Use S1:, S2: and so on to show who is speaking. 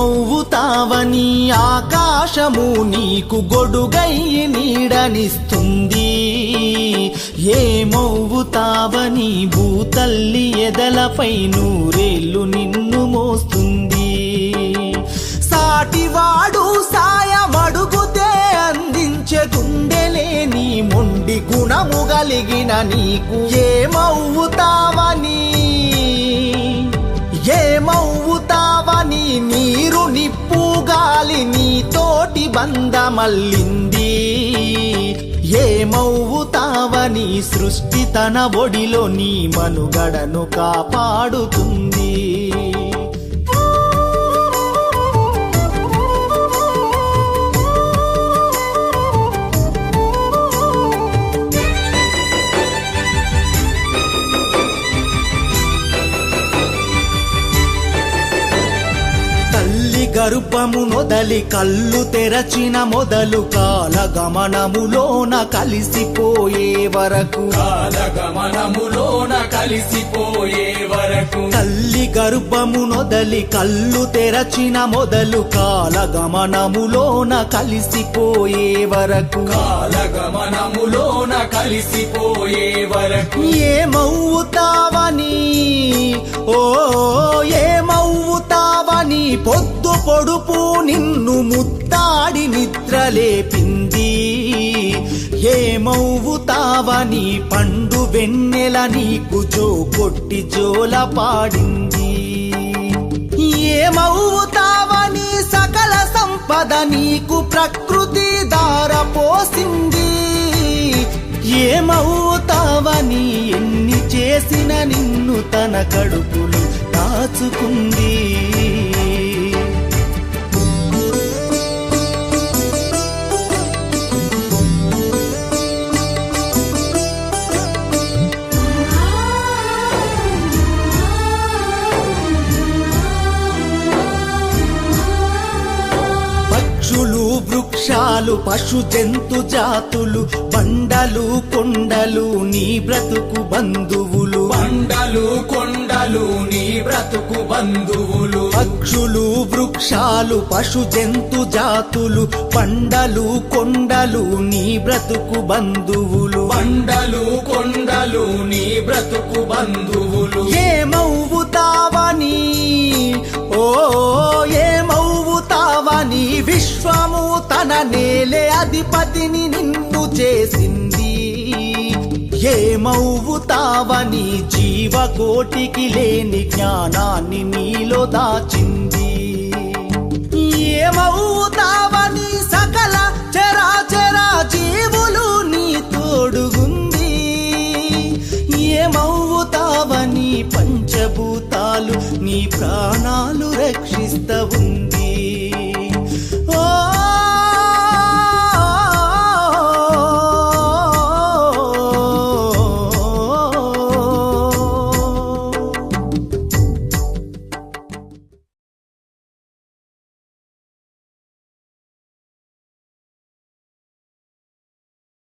S1: ఏమవుతావని ఆకాశము నీకు గొడుగై నీడనిస్తుంది, ఏమవుతావని భూతల్లి ఎదలపై నూరేళ్ళు నిన్ను మోస్తుంది. సాటివాడు సాయమడుగుతే అందించే గుండెలేని మొండి గుణము కలిగిన నీకు ఏమవుతావని నీరు నిప్పు గాలి నీతోటి బంధమల్లింది, ఏమవుతావని సృష్టి తన ఒడిలో నీ మనుగడను కాపాడుతుంది. గర్భము నొదలి కళ్ళు తెరచిన మొదలు కాలగమనములోన కలిసిపోయే వరకు, తల్లి గర్భము నొదలి కళ్ళు తెరచిన మొదలు కాలగమనములోన కలిసిపోయే వరకు, ఏమవుతావని ఏమవుతావని పొద్దు పొడుపు నిన్ను ముత్తాడి నిద్రలేపింది, ఏమవుతావని పండు వెన్నెల నీకు జోకొట్టి జోల పాడింది, ఏమవుతావని సకల సంపద నీకు ప్రకృతి దారపోసింది, ఏమవుతావని ఎన్ని చేసిన నిన్ను తన కడుపులు దాచుకుంది. పక్షులు వృక్షాలు పశు జంతు జాతులు బండలు కొండలు నీ బ్రతుకు బంధువులు, పక్షులు వృక్షాలు పశు జంతు జాతులు బండలు కొండలు నీ బ్రతుకు బంధువులు, ఏమవుతావని ఏమవుతావని విశ్వము తన నేలే అధిపతిని నిన్ను చేసింది, ఏమవుతావని జీవకోటికి లేని జ్ఞానాన్ని నీలో దాచింది, ఏమవుతావని సకల చరాచర జీవులు నీ తోడుగుంది, ఏమవుతావని పంచభూతాలు నీ ప్రాణాలు రక్షిస్తూ ఉంది.